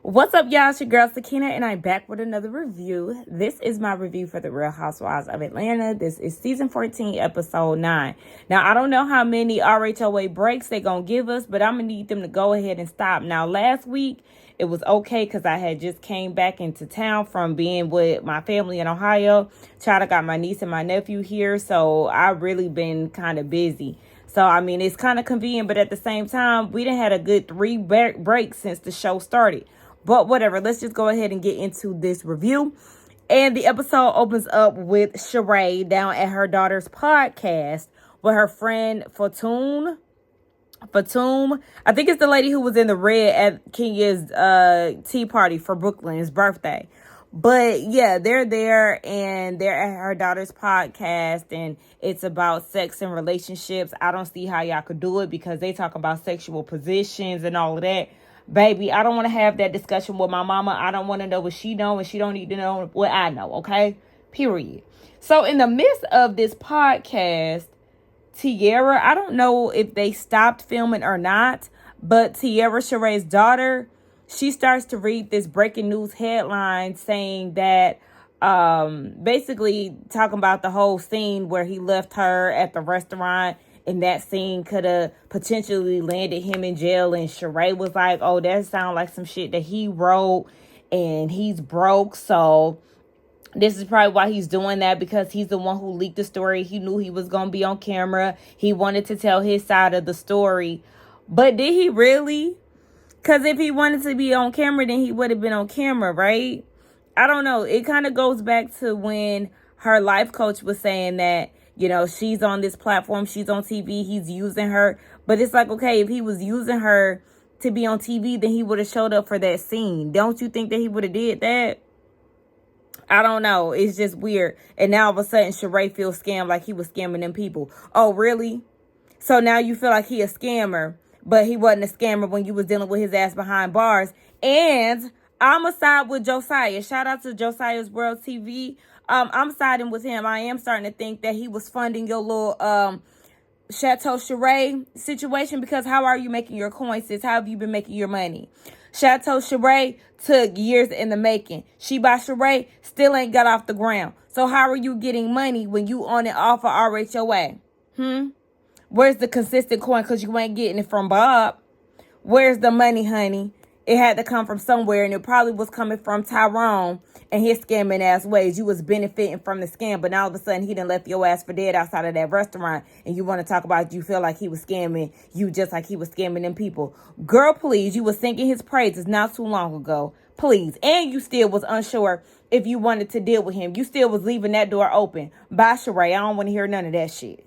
What's up, y'all? It's your girl, Sakina, and I'm back with another review. This is my review for The Real Housewives of Atlanta. This is season 14, episode 9. Now, I don't know how many RHOA breaks they're going to give us, but I'm going to need them to go ahead and stop. Now, last week, it was okay because I had just came back into town from being with my family in Ohio. I got my niece and my nephew here, so I've really been kind of busy. So, I mean, it's kind of convenient, but at the same time, we done had a good 3 breaks since the show started. But whatever, let's just go ahead and get into this review. And the episode opens up with Sheree down at her daughter's podcast with her friend Fatum. I think it's the lady who was in the red at Kenya's tea party for Brooklyn's birthday. But yeah, they're there and they're at her daughter's podcast and it's about sex and relationships. I don't see how y'all could do it because they talk about sexual positions and all of that. Baby, I don't want to have that discussion with my mama. I don't want to know what she know, and she don't need to know what I know, okay? Period. So in the midst of this podcast, Tiara, I don't know if they stopped filming or not, but Tiara, Sheree's daughter, she starts to read this breaking news headline saying that basically talking about the whole scene where he left her at the restaurant. And that scene could have potentially landed him in jail. And Sheree was like, oh, that sounds like some shit that he wrote. And he's broke. So this is probably why he's doing that. Because he's the one who leaked the story. He knew he was going to be on camera. He wanted to tell his side of the story. But did he really? Because if he wanted to be on camera, then he would have been on camera, right? I don't know. It kind of goes back to when her life coach was saying that, you know, she's on this platform, she's on TV, he's using her. But it's like, okay, if he was using her to be on TV, then he would have showed up for that scene. Don't you think that he would have did that? I don't know. It's just weird. And now all of a sudden, Sheree feels scammed like he was scamming them people. Oh, really? So now you feel like he a scammer, but he wasn't a scammer when you was dealing with his ass behind bars. And I'm a side with Josiah. Shout out to Josiah's World TV. I'm siding with him. I am starting to think that he was funding your little Chateau Sheree situation, because how are you making your coins, sis? How have you been making your money? Chateau Sheree took years in the making. She by Sheree still ain't got off the ground. So how are you getting money when you on and off of RHOA? Where's the consistent coin? Because you ain't getting it from Bob. Where's the money, honey? It had to come from somewhere, and it probably was coming from Tyrone and his scamming ass ways. You was benefiting from the scam, but now all of a sudden he done left your ass for dead outside of that restaurant, and you want to talk about you feel like he was scamming you just like he was scamming them people. Girl, please, you was singing his praises not too long ago. Please. And you still was unsure if you wanted to deal with him. You still was leaving that door open. Bye, Sheree. I don't want to hear none of that shit.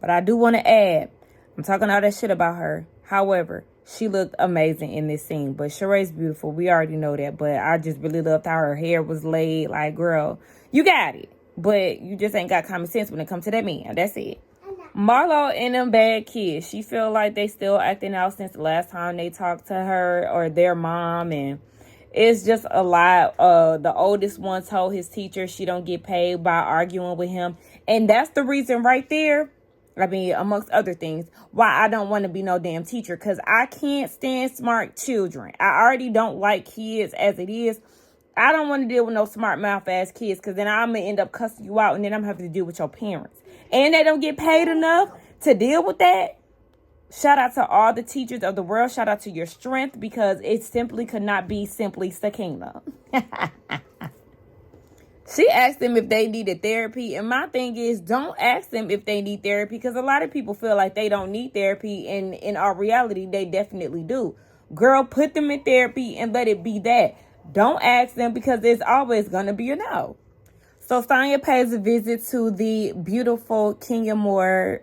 But I do want to add, I'm talking all that shit about her. However, she looked amazing in this scene. But Sheree's beautiful. We already know that. But I just really loved how her hair was laid. Like, girl, you got it. But you just ain't got common sense when it comes to that man. That's it. Marlo and them bad kids. She feel like they still acting out since the last time they talked to her or their mom. And it's just a lot. The oldest one told his teacher she don't get paid by arguing with him. And that's the reason right there. I mean, amongst other things, why I don't want to be no damn teacher. Because I can't stand smart children. I already don't like kids as it is. I don't want to deal with no smart mouth ass kids. Because then I'm going to end up cussing you out. And then I'm having to deal with your parents. And they don't get paid enough to deal with that. Shout out to all the teachers of the world. Shout out to your strength. Because it simply could not be simply Sakina. She asked them if they needed therapy. And my thing is, don't ask them if they need therapy. Because a lot of people feel like they don't need therapy. And in our reality, they definitely do. Girl, put them in therapy and let it be that. Don't ask them because there's always going to be a no. So Sanya pays a visit to the beautiful Kenya Moore.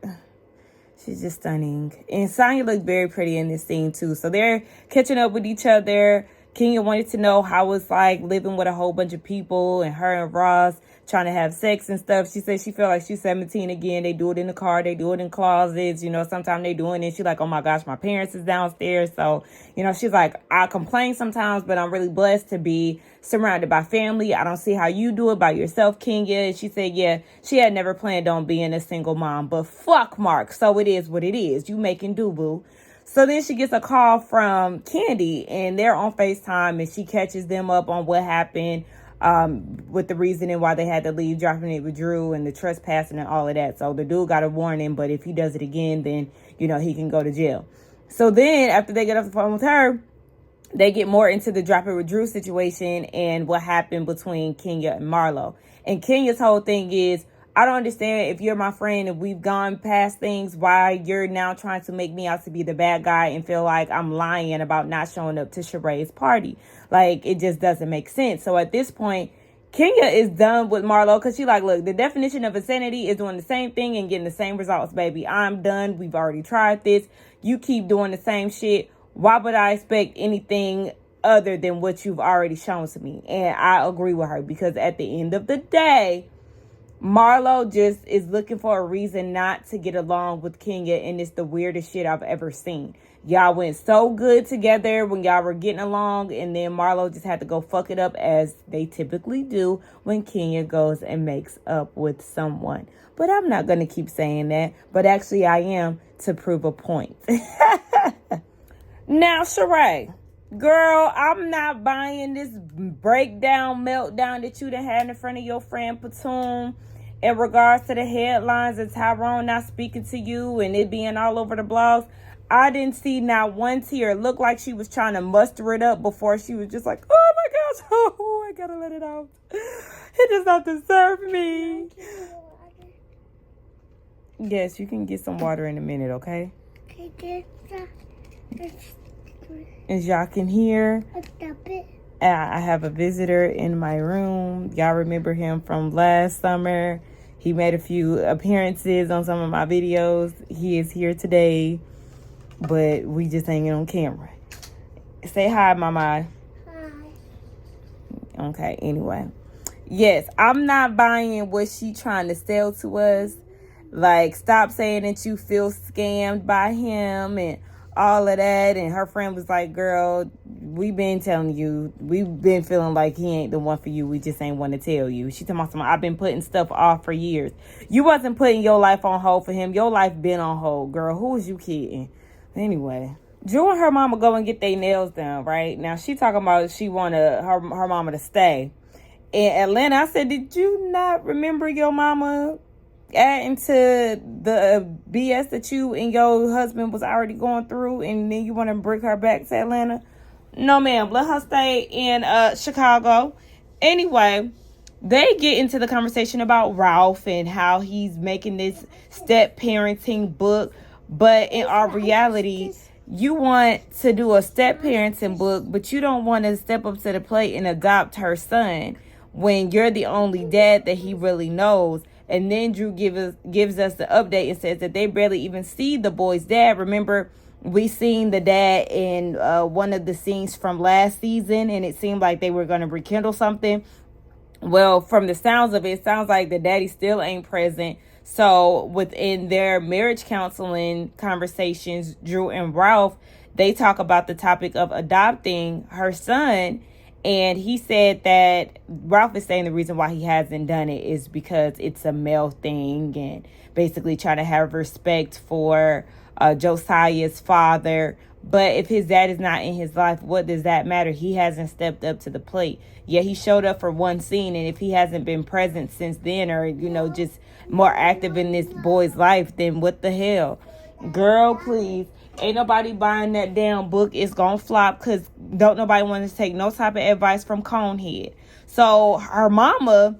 She's just stunning. And Sanya looked very pretty in this scene too. So they're catching up with each other. Kenya wanted to know how it's like living with a whole bunch of people and her and Ross trying to have sex and stuff. She said she felt like she's 17 again. They do it in the car. They do it in closets. You know, sometimes they doing it. She's like, oh my gosh, my parents is downstairs. So, you know, she's like, I complain sometimes, but I'm really blessed to be surrounded by family. I don't see how you do it by yourself, Kenya. And she said, yeah, she had never planned on being a single mom, but fuck Mark. So it is what it is. You making do, boo. So then she gets a call from Candy, and they're on FaceTime, and she catches them up on what happened, with the reasoning why they had to leave, dropping it with Drew and the trespassing and all of that. So the dude got a warning, but if he does it again, then, he can go to jail. So then after they get off the phone with her, they get more into the drop it with Drew situation and what happened between Kenya and Marlo. And Kenya's whole thing is, I don't understand, if you're my friend and we've gone past things, why you're now trying to make me out to be the bad guy and feel like I'm lying about not showing up to Sheree's party. Like, it just doesn't make sense. So at this point, Kenya is done with Marlo because she's like, look, the definition of insanity is doing the same thing and getting the same results, baby. I'm done. We've already tried this. You keep doing the same shit. Why would I expect anything other than what you've already shown to me? And I agree with her, because at the end of the day, Marlo just is looking for a reason not to get along with Kenya, and it's the weirdest shit I've ever seen. Y'all went so good together when y'all were getting along, and then Marlo just had to go fuck it up, as they typically do when Kenya goes and makes up with someone. But I'm not going to keep saying that, but actually I am, to prove a point. Now, Sheree, girl, I'm not buying this breakdown, meltdown that you done had in front of your friend Platoon in regards to the headlines and Tyrone not speaking to you and it being all over the blogs. I didn't see not one tear. It looked like she was trying to muster it up before she was just like, oh my gosh, oh, I gotta let it out. It does not deserve me. Yes, you can get some water in a minute, okay? As y'all can hear, I have a visitor in my room. Y'all remember him from last summer. He made a few appearances on some of my videos. He is here today, but we just ain't on camera. Say hi, Mama. Hi. Okay, anyway. Yes, I'm not buying what she trying to sell to us. Like, stop saying that you feel scammed by him and all of that. And her friend was like, girl, we've been telling you, we've been feeling like he ain't the one for you. We just ain't want to tell you. She talking about something, I've been putting stuff off for years. You wasn't putting your life on hold for him. Your life been on hold, girl. Who was you kidding? Anyway, Drew and her mama go and get their nails done, right? Now, she talking about she wanted her mama to stay. In Atlanta, I said, did you not remember your mama adding to the BS that you and your husband was already going through, and then you want to bring her back to Atlanta? No, ma'am. Let her stay in Chicago. Anyway, they get into the conversation about Ralph and how he's making this step parenting book. But in our reality, you want to do a step parenting book, but you don't want to step up to the plate and adopt her son when you're the only dad that he really knows. And then Drew gives us the update and says that they barely even see the boy's dad. Remember, we seen the dad in one of the scenes from last season, and it seemed like they were going to rekindle something. Well, from the sounds of it, sounds like the daddy still ain't present. So within their marriage counseling conversations, Drew and Ralph, they talk about the topic of adopting her son. And he said that Ralph is saying the reason why he hasn't done it is because it's a male thing, and basically trying to have respect for Josiah's father. But if his dad is not in his life, what does that matter? He hasn't stepped up to the plate. Yeah, he showed up for one scene, and if he hasn't been present since then, or, just more active in this boy's life, then what the hell? Girl, please. Ain't nobody buying that damn book. It's gonna flop because don't nobody want to take no type of advice from Conehead. So her mama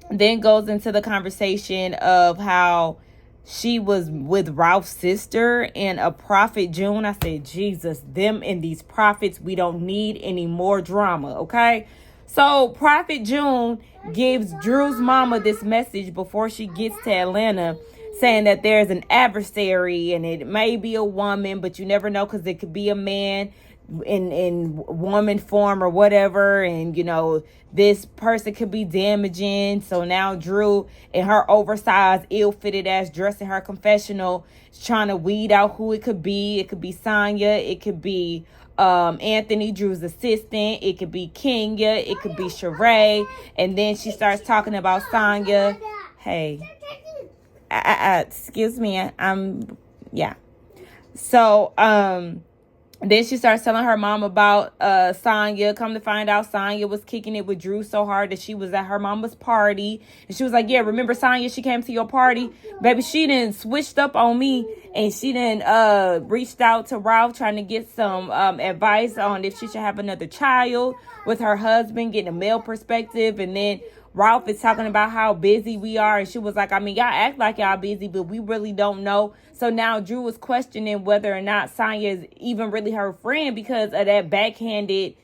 then goes into the conversation of how she was with Ralph's sister and a prophet June. I said, Jesus, them and these prophets, we don't need any more drama, okay? So Prophet June gives Drew's mama this message before she gets to Atlanta, saying that there's an adversary and it may be a woman, but you never know because it could be a man in woman form or whatever. And, this person could be damaging. So now Drew, in her oversized, ill-fitted ass dress in her confessional, is trying to weed out who it could be. It could be Sanya. It could be Anthony, Drew's assistant. It could be Kenya. It could be Sheree. And then she starts talking about Sanya. Hey. Excuse me. Yeah. So, then she starts telling her mom about Sanya. Come to find out, Sanya was kicking it with Drew so hard that she was at her mama's party. And she was like, yeah, remember Sanya? She came to your party. Baby, she done switched up on me. And she done reached out to Ralph trying to get some advice on if she should have another child with her husband, getting a male perspective. And then Ralph is talking about how busy we are. And she was like, I mean, y'all act like y'all busy, but we really don't know. So now Drew was questioning whether or not Sanya is even really her friend because of that backhanded,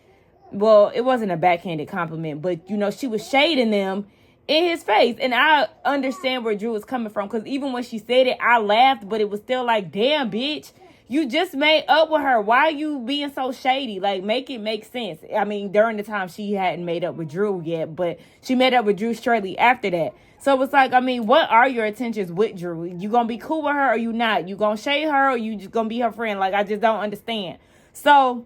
well, it wasn't a backhanded compliment, but, you know, she was shading them in his face. And I understand where Drew was coming from because even when she said it, I laughed, but it was still like, damn, bitch. You just made up with her. Why are you being so shady? Like, make it make sense. I mean, during the time she hadn't made up with Drew yet, but she made up with Drew shortly after that. So it's like, I mean, what are your intentions with Drew? You gonna be cool with her or you not? You gonna shade her or you just gonna be her friend? Like, I just don't understand. So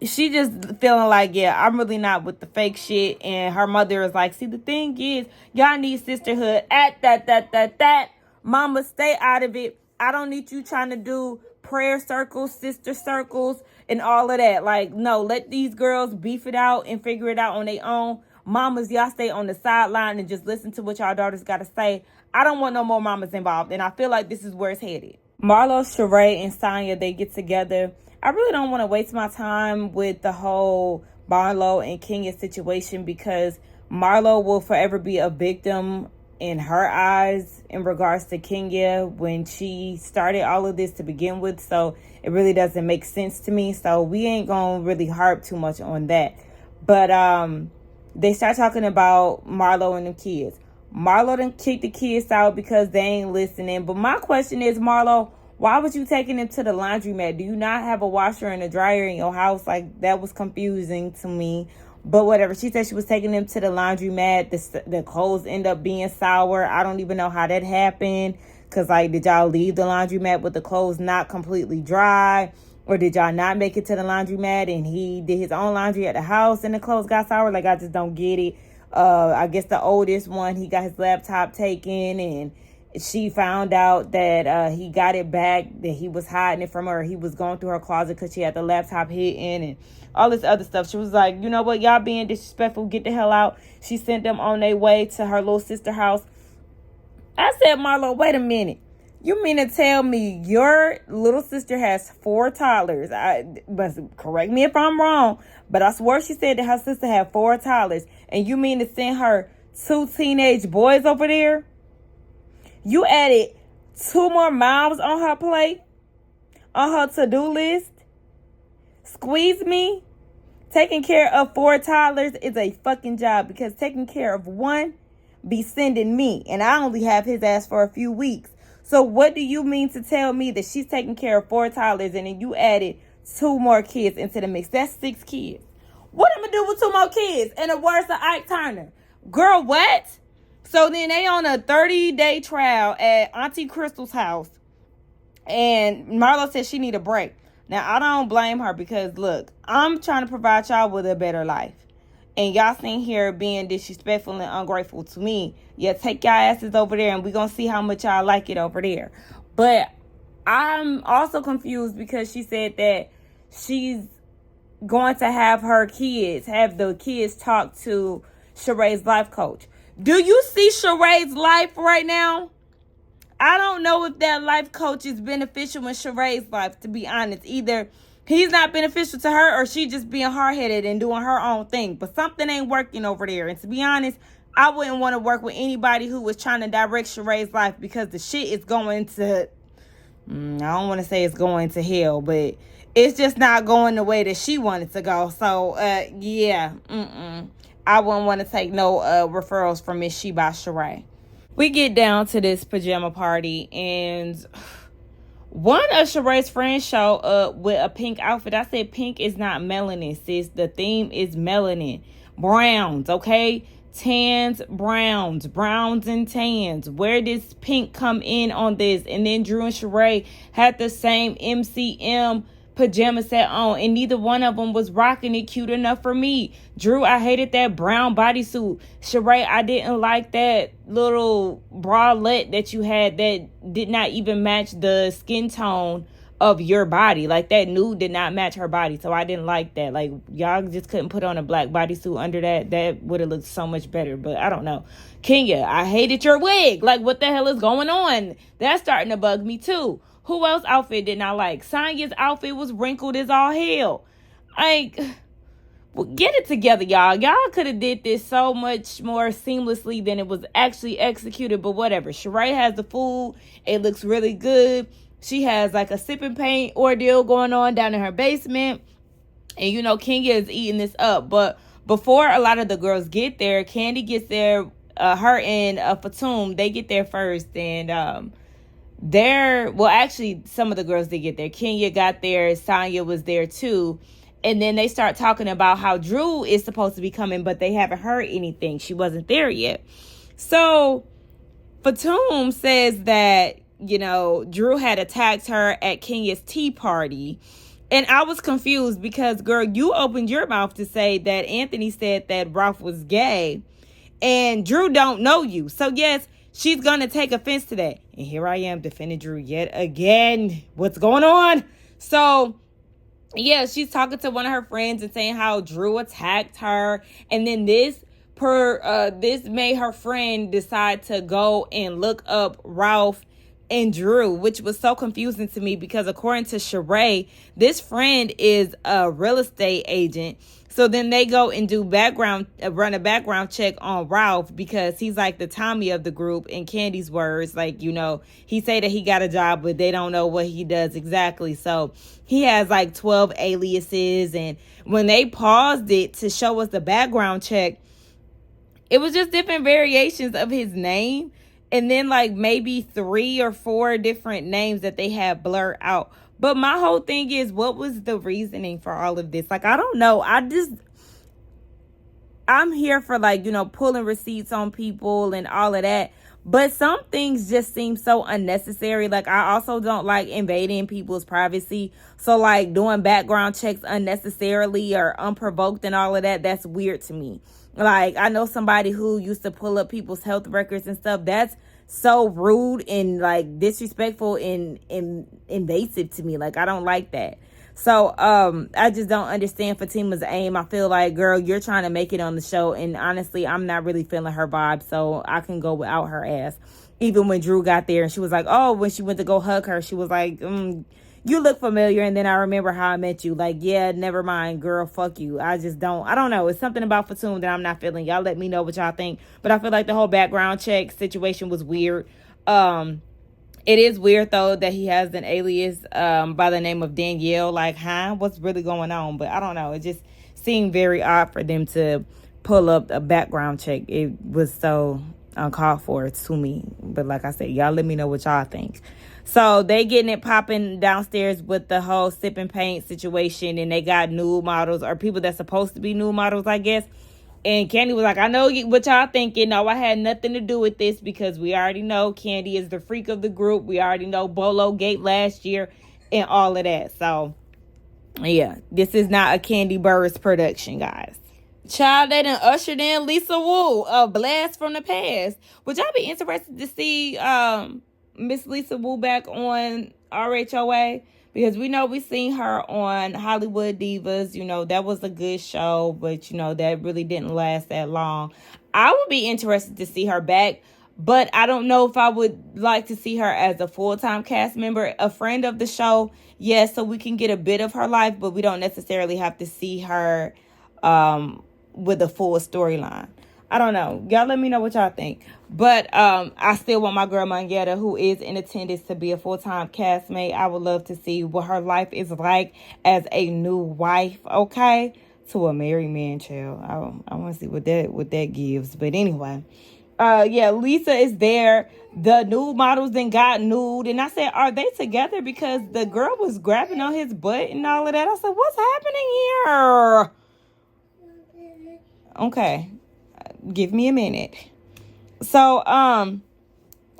she just feeling like, yeah, I'm really not with the fake shit. And her mother is like, see, the thing is, y'all need sisterhood. At that. Mama, stay out of it. I don't need you trying to do prayer circles, sister circles, and all of that. Like, no, let these girls beef it out and figure it out on their own. Mamas, y'all stay on the sideline and just listen to what y'all daughters got to say. I don't want no more mamas involved, and I feel like this is where it's headed. Marlo, Sheree, and Sanya, they get together. I really don't want to waste my time with the whole Marlo and Kenya situation because Marlo will forever be a victim in her eyes in regards to Kenya when she started all of this to begin with. So it really doesn't make sense to me. So we ain't gonna really harp too much on that. But they start talking about Marlo and the kids. Marlo done kicked the kids out because they ain't listening. But my question is, Marlo, why was you taking them to the laundromat? Do you not have a washer and a dryer in your house? Like, that was confusing to me. But whatever. She said she was taking them to the laundromat. The clothes end up being sour. I don't even know how that happened. Because, like, did y'all leave the laundromat with the clothes not completely dry? Or did y'all not make it to the laundromat and he did his own laundry at the house and the clothes got sour? Like, I just don't get it. I guess the oldest one, he got his laptop taken and she found out that he got it back, that he was hiding it from her. He was going through her closet because she had the laptop hidden and all this other stuff. She was like, you know what, y'all being disrespectful, get the hell out. She sent them on their way to her little sister house. I said, Marlo, wait a minute. You mean to tell me your little sister has 4 toddlers? But correct me if I'm wrong, but I swear she said that her sister had 4 toddlers. And you mean to send her 2 teenage boys over there? You added 2 more mouths on her plate, on her to-do list. Squeeze me. Taking care of 4 toddlers is a fucking job because taking care of one be sending me. And I only have his ass for a few weeks. So what do you mean to tell me that she's taking care of 4 toddlers and then you added 2 more kids into the mix? That's 6 kids. What am I do with 2 more kids? And the words of Ike Turner. Girl, what? So then they on a 30-day trial at Auntie Crystal's house. And Marlo said she need a break. Now, I don't blame her because, look, I'm trying to provide y'all with a better life. And y'all sitting here being disrespectful and ungrateful to me. Yeah, take y'all asses over there and we're going to see how much y'all like it over there. But I'm also confused because she said that she's going to have the kids talk to Sheree's life coach. Do you see Sheree's life right now? I don't know if that life coach is beneficial in Sheree's life, to be honest. Either he's not beneficial to her or she just being hard-headed and doing her own thing. But something ain't working over there. And to be honest, I wouldn't want to work with anybody who was trying to direct Sheree's life because the shit is going to, I don't want to say it's going to hell, but it's just not going the way that she wanted to go. So, yeah, I wouldn't want to take no referrals from Miss She by Sheree. We get down to this pajama party, and one of Sheree's friends show up with a pink outfit. I said pink is not melanin, sis. The theme is melanin. Browns, okay? Tans, browns and tans. Where does pink come in on this? And then Drew and Sheree had the same MCM pajama set on, and neither one of them was rocking it cute enough for me. Drew, I hated that brown bodysuit. Sheree, I didn't like that little bralette that you had that did not even match the skin tone of your body. Like, that nude did not match her body, so I didn't like that. Like, y'all just couldn't put on a black bodysuit under that. That would have looked so much better, but I don't know. Kenya, I hated your wig. Like, what the hell is going on? That's starting to bug me too. Who else outfit did not like? Sanya's outfit was wrinkled as all hell. Like, well, get it together, y'all. Y'all could have did this so much more seamlessly than it was actually executed, but whatever. Sheree has the food. It looks really good. She has like a sipping paint ordeal going on down in her basement. And, you know, Kenya is eating this up. But before a lot of the girls get there, Candy gets there. Her and Fatum, they get there first. And actually, some of the girls did get there. Kenya got there. Sanya was there too. And then they start talking about how Drew is supposed to be coming, but they haven't heard anything. She wasn't there yet. So Fatum says that, you know, Drew had attacked her at Kenya's tea party. And I was confused because, girl, you opened your mouth to say that Anthony said that Ralph was gay. And Drew don't know you. So, yes, she's going to take offense to that. And here I am defending Drew yet again. What's going on? So, yeah, she's talking to one of her friends and saying how Drew attacked her. And then this made her friend decide to go and look up Ralph and Drew, which was so confusing to me because according to Sheree, this friend is a real estate agent. So then they go and do run a background check on Ralph because he's like the Tommy of the group, in Candy's words. Like, you know, he say that he got a job, but they don't know what he does exactly. So he has like 12 aliases. And when they paused it to show us the background check, it was just different variations of his name. And then like maybe 3 or 4 different names that they had blurred out. But my whole thing is, what was the reasoning for all of this? Like, I don't know. I'm here for, like, you know, pulling receipts on people and all of that. But some things just seem so unnecessary. Like, I also don't like invading people's privacy. So, like, doing background checks unnecessarily or unprovoked and all of that, that's weird to me. Like, I know somebody who used to pull up people's health records and stuff. That's so rude and, like, disrespectful and invasive to me. Like, I don't like that. So, I just don't understand Fatima's aim. I feel like, girl, you're trying to make it on the show. And honestly, I'm not really feeling her vibe. So I can go without her ass. Even when Drew got there and she was like, oh, when she went to go hug her, she was like, you look familiar. And then I remember how I met you. Like, yeah, never mind, girl, fuck you. I don't know. It's something about Fatum that I'm not feeling. Y'all let me know what y'all think. But I feel like the whole background check situation was weird. It is weird, though, that he has an alias by the name of Danielle. Like, what's really going on? But I don't know. It just seemed very odd for them to pull up a background check. It was so uncalled for to me. But like I said, y'all let me know what y'all think. So they getting it popping downstairs with the whole sipping paint situation. And they got nude models, or people that's supposed to be nude models, I guess. And Candy was like, I know what y'all thinking. No, I had nothing to do with this because we already know Candy is the freak of the group. We already know Bolo Gate last year and all of that. So, yeah, this is not a Candy Burris production, guys. Child, they done ushered in Lisa Wu, a blast from the past. Would y'all be interested to see Miss Lisa Wu back on RHOA? Because we know we seen her on Hollywood Divas. You know, that was a good show. But, you know, that really didn't last that long. I would be interested to see her back. But I don't know if I would like to see her as a full-time cast member. A friend of the show, yes, so we can get a bit of her life. But we don't necessarily have to see her with a full storyline. I don't know. Y'all let me know what y'all think. But I still want my girl Manguetta, who is in attendance, to be a full-time castmate. I would love to see what her life is like as a new wife, okay, to a married man, child. I want to see what that gives. But anyway, yeah, Lisa is there. The nude models then got nude. And I said, are they together? Because the girl was grabbing on his butt and all of that. I said, what's happening here? Okay. Give me a minute. So,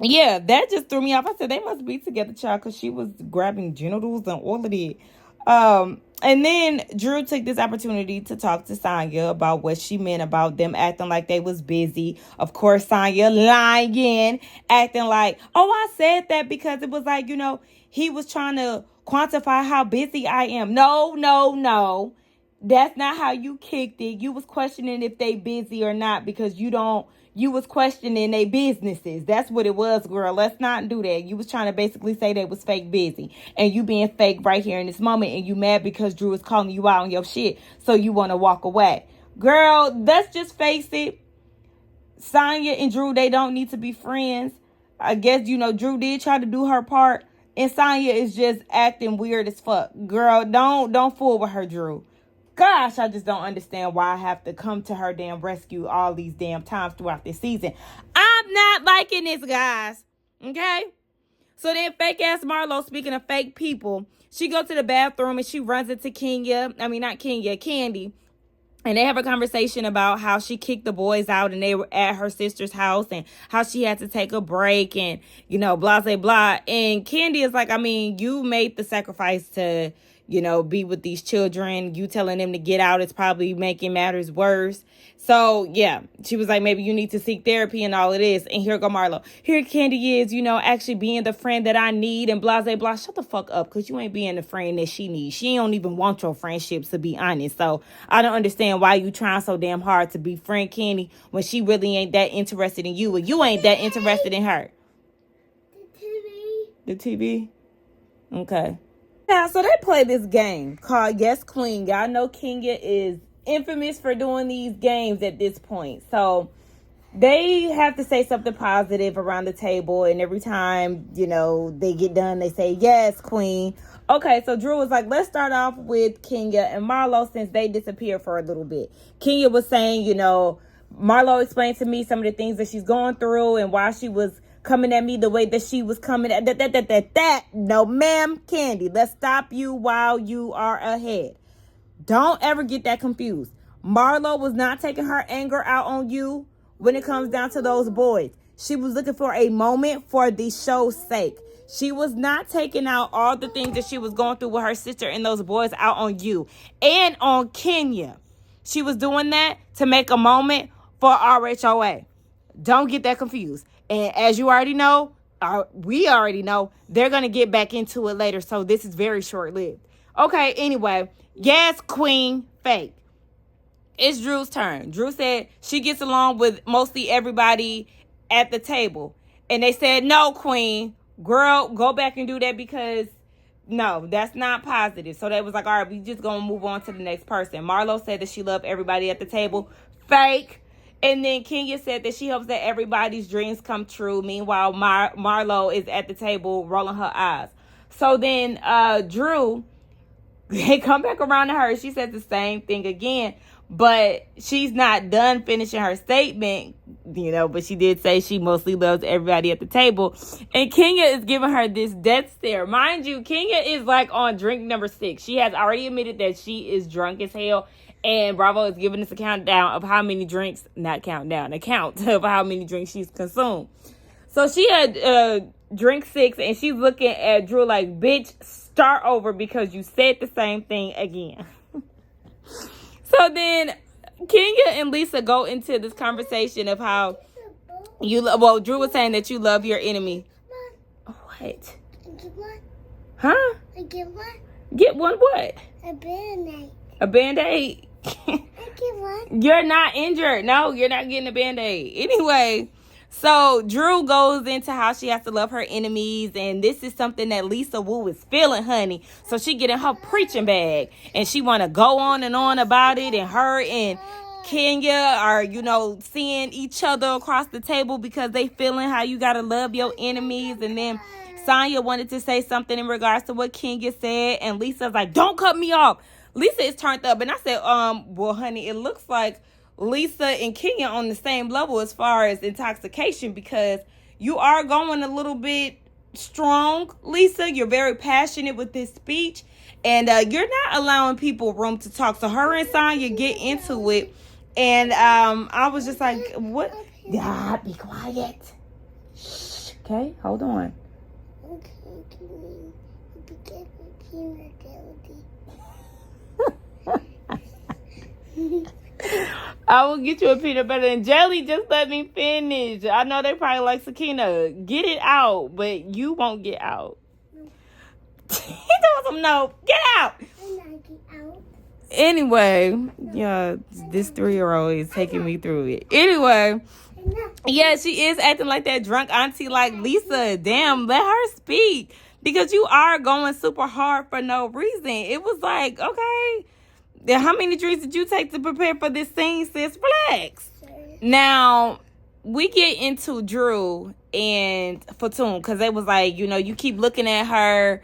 yeah, that just threw me off. I said, they must be together, child, because she was grabbing genitals and all of it. And then Drew took this opportunity to talk to Sanya about what she meant about them acting like they was busy. Of course, Sanya lying, acting like, oh, I said that because it was like, you know, he was trying to quantify how busy I am. No. That's not how you kicked it. You was questioning if they busy or not because you was questioning their businesses. That's what it was, girl. Let's not do that. You was trying to basically say they was fake busy. And you being fake right here in this moment. And you mad because Drew is calling you out on your shit. So you want to walk away. Girl, let's just face it. Sanya and Drew, they don't need to be friends. I guess, Drew did try to do her part. And Sanya is just acting weird as fuck. Girl, don't fool with her, Drew. Gosh, I just don't understand why I have to come to her damn rescue all these damn times throughout this season. I'm not liking this, guys. Okay? So then fake ass Marlo, speaking of fake people, she goes to the bathroom and she runs into Candy. And they have a conversation about how she kicked the boys out and they were at her sister's house and how she had to take a break and, blah, blah, blah. And Candy is like, you made the sacrifice to, be with these children. You telling them to get out is probably making matters worse. So, yeah, she was like, maybe you need to seek therapy and all of this. And here go Marlo. Here Candy is, actually being the friend that I need and blah, blah, blah. Shut the fuck up, because you ain't being the friend that she needs. She don't even want your friendships, to be honest. So, I don't understand why you trying so damn hard to befriend Candy when she really ain't that interested in you and you ain't that interested in her. The TV? Okay. Now, so they play this game called Yes Queen. Y'all know Kenya is infamous for doing these games at this point. So they have to say something positive around the table. And every time, they get done, they say, yes, Queen. Okay, so Drew was like, let's start off with Kenya and Marlo since they disappeared for a little bit. Kenya was saying, Marlo explained to me some of the things that she's going through and why she was coming at me the way that she was coming at that. No, ma'am, Candy. Let's stop you while you are ahead. Don't ever get that confused. Marlo was not taking her anger out on you when it comes down to those boys. She was looking for a moment for the show's sake. She was not taking out all the things that she was going through with her sister and those boys out on you and on Kenya. She was doing that to make a moment for RHOA. Don't get that confused. And as you already know, we already know, they're going to get back into it later. So this is very short-lived. Okay, anyway. Yes, Queen, fake. It's Drew's turn. Drew said she gets along with mostly everybody at the table. And they said, no, Queen. Girl, go back and do that because, no, that's not positive. So they was like, all right, we just going to move on to the next person. Marlo said that she loved everybody at the table. Fake. And then Kenya said that she hopes that everybody's dreams come true. Meanwhile, Marlo is at the table rolling her eyes. So then Drew, they come back around to her. She says the same thing again. But she's not done finishing her statement, but she did say she mostly loves everybody at the table. And Kenya is giving her this death stare. Mind you, Kenya is like on drink number 6. She has already admitted that she is drunk as hell. And Bravo is giving us a countdown of how many drinks, not countdown, a count of how many drinks she's consumed. So she had drink 6 and she's looking at Drew like, bitch, start over because you said the same thing again. So then Kenya and Lisa go into this conversation of how Drew was saying that you love your enemy. What? Get one. Huh? Get one. Get one what? A Band-Aid. A Band-Aid? I get one. You're not injured. No, you're not getting a Band-Aid. Anyway, so Drew goes into how she has to love her enemies. And this is something that Lisa Wu is feeling, honey. So she get in her preaching bag. And she want to go on and on about it. And her and Kenya are, seeing each other across the table because they feeling how you got to love your enemies. And then Sanya wanted to say something in regards to what Kenya said. And Lisa's like, don't cut me off. Lisa is turned up. And I said, well, honey, it looks like Lisa and Kenya on the same level as far as intoxication because you are going a little bit strong, Lisa. You're very passionate with this speech. And you're not allowing people room to talk. So her and Sanya get into it. And I was just like, what? Yeah, be quiet. Shh. Okay, hold on. Okay, peanut I will get you a peanut butter and jelly. Just let me finish. I know they probably like Sakina. Get it out, but you won't get out. He told him no. Get out. I'm not get out. Anyway, yeah, this 3-year-old is taking me through it. Anyway, yeah, she is acting like that drunk auntie like Lisa. Damn, let her speak. Because you are going super hard for no reason. It was like, okay, how many drinks did you take to prepare for this scene, sis? Relax. Now, we get into Drew and Fatoon because they was like, you know, you keep looking at her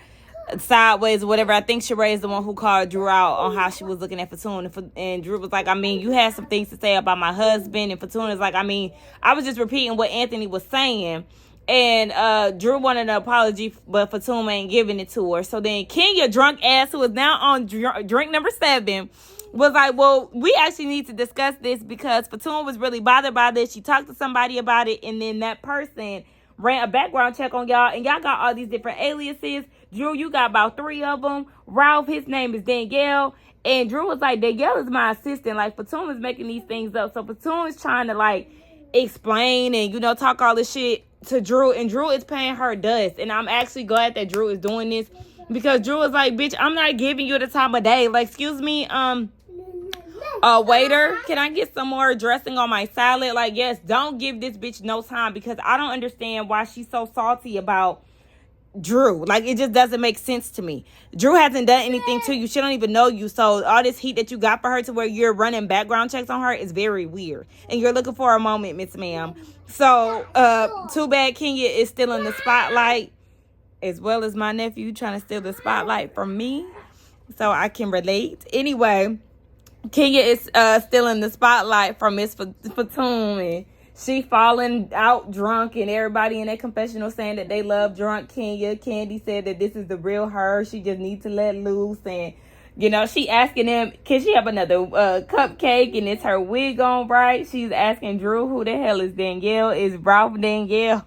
sideways or whatever. I think Sheree is the one who called Drew out on how she was looking at Fatoon. And Drew was like, I mean, you had some things to say about my husband. And Fatoon is like, I mean, I was just repeating what Anthony was saying. And Drew wanted an apology, but Fatoon ain't giving it to her. So then Kenya, drunk ass, who is now on drink number 7, was like, well, we actually need to discuss this because Fatoon was really bothered by this. She talked to somebody about it, and then that person ran a background check on y'all, and y'all got all these different aliases. Drew, you got about 3 of them. Ralph, his name is Danielle. And Drew was like, Danielle is my assistant. Like, Fatoon is making these things up. So Fatoon is trying to, like, explain and, you know, talk all this shit to Drew, and Drew is paying her dust. And I'm actually glad that Drew is doing this because Drew is like, bitch, I'm not giving you the time of day. Like, excuse me, waiter, can I get some more dressing on my salad? Like, yes, don't give this bitch no time because I don't understand why she's so salty about Drew. Like, it just doesn't make sense to me. Drew hasn't done anything to you. She don't even know you. So all this heat that you got for her to where you're running background checks on her is very weird. And you're looking for a moment, Miss Ma'am. So too bad Kenya is still in the spotlight, as well as my nephew trying to steal the spotlight from me. So I can relate. Anyway, Kenya is still in the spotlight from Miss Fatoon, and she falling out drunk, and everybody in that confessional saying that they love drunk Kenya. Candy said that this is the real her. She just needs to let loose. And, you know, she asking them, can she have another cupcake? And is her wig on right? She's asking Drew, who the hell is Danielle? Is Ralph Danielle?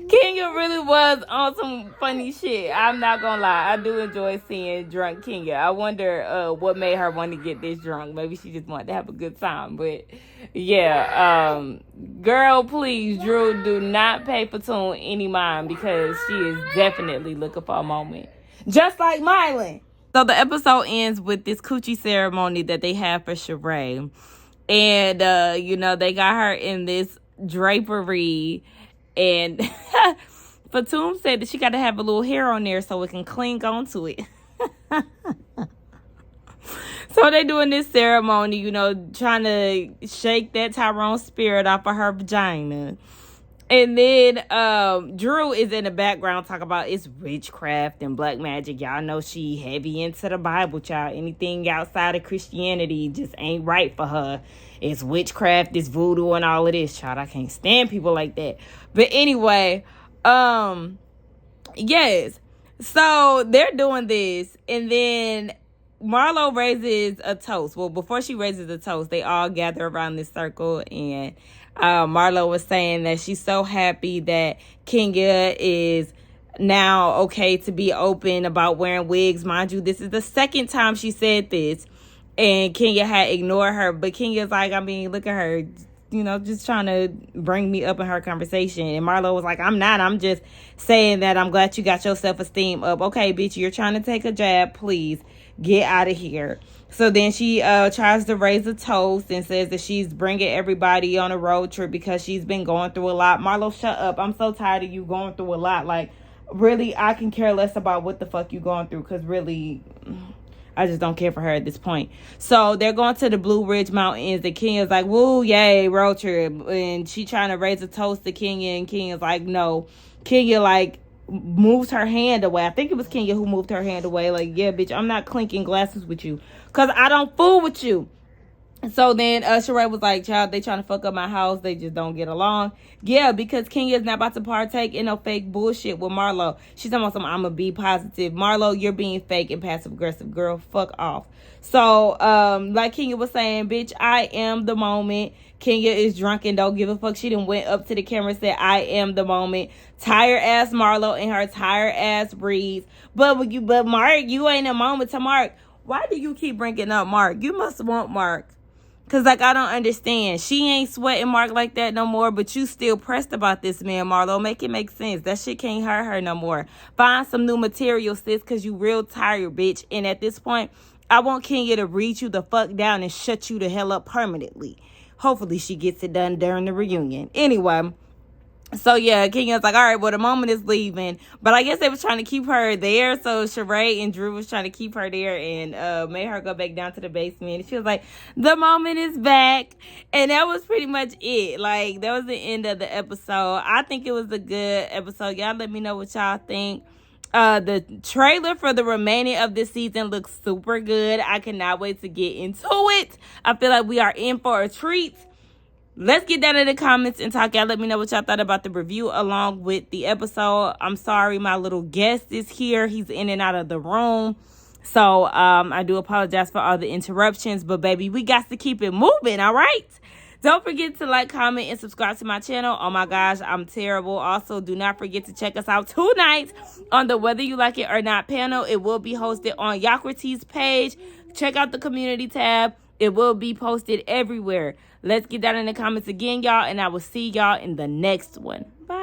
Kenya really was on some funny shit. I'm not gonna lie. I do enjoy seeing drunk Kenya. I wonder what made her want to get this drunk. Maybe she just wanted to have a good time. But yeah, girl, please, Drew, do not pay Fatoon any mind because she is definitely looking for a moment. Just like Mylan. So the episode ends with this coochie ceremony that they have for Sheree. And, you know, they got her in this drapery. And Fatoon said that she got to have a little hair on there so it can cling onto it. So they doing this ceremony, you know, trying to shake that Tyrone spirit off of her vagina. And then Drew is in the background talking about it's witchcraft and black magic. Y'all know she heavy into the Bible, child. Anything outside of Christianity just ain't right for her. It's witchcraft, it's voodoo, and all of this, child. I can't stand people like that. But anyway, yes. So they're doing this, and then Marlo raises a toast. Well, before she raises a toast, they all gather around this circle, and Marlo was saying that she's so happy that Kenya is now okay to be open about wearing wigs. Mind you, this is the second time she said this, and Kenya had ignored her. But Kenya's like, I mean, look at her, you know, just trying to bring me up in her conversation. And Marlo was like, I'm not. I'm just saying that I'm glad you got your self-esteem up. Okay, bitch, you're trying to take a jab. Please get out of here. So then she tries to raise a toast and says that she's bringing everybody on a road trip because she's been going through a lot. Marlo, shut up. I'm so tired of you going through a lot. Like, really, I can care less about what the fuck you going through because really, I just don't care for her at this point. So they're going to the Blue Ridge Mountains, and Kenya's like, woo, yay, road trip. And she trying to raise a toast to Kenya, and Kenya's like, no. Kenya, like, moves her hand away. I think it was Kenya who moved her hand away. Like, yeah, bitch, I'm not clinking glasses with you because I don't fool with you. So then Sheree was like, child, they trying to fuck up my house. They just don't get along. Yeah, because Kenya's not about to partake in no fake bullshit with Marlo. She's talking about some, I'm going to be positive. Marlo, you're being fake and passive aggressive. Girl, fuck off. So, like Kenya was saying, bitch, I am the moment. Kenya is drunk and don't give a fuck. She done went up to the camera and said, I am the moment. Tired ass Marlo and her tired ass breeze. But Mark, you ain't a moment to Mark. Why do you keep bringing up Mark? You must want Mark Cause like I don't understand. She ain't sweating Mark like that no more, but you still pressed about this man, Marlo. Make it make sense. That shit can't hurt her no more. Find some new material, sis, cause you real tired, bitch. And at this point, I want Kenya to read you the fuck down and shut you the hell up permanently. Hopefully she gets it done during the reunion. Anyway. So yeah, Kenya's like, all right, well, the moment is leaving. But I guess they was trying to keep her there. So Sheree and Drew was trying to keep her there and made her go back down to the basement. And she was like, the moment is back. And that was pretty much it. Like, that was the end of the episode. I think it was a good episode. Y'all let me know what y'all think. The trailer for the remaining of this season looks super good. I cannot wait to get into it. I feel like we are in for a treat. Let's get down in the comments and talk. Y'all let me know what y'all thought about the review along with the episode. I'm sorry, my little guest is here. He's in and out of the room. So I do apologize for all the interruptions. But baby, we got to keep it moving, all right? Don't forget to like, comment, and subscribe to my channel. Oh my gosh, I'm terrible. Also, do not forget to check us out tonight on the Whether You Like It or Not panel. It will be hosted on Yakratee's page. Check out the community tab. It will be posted everywhere. Let's get down in the comments again, y'all, and I will see y'all in the next one. Bye.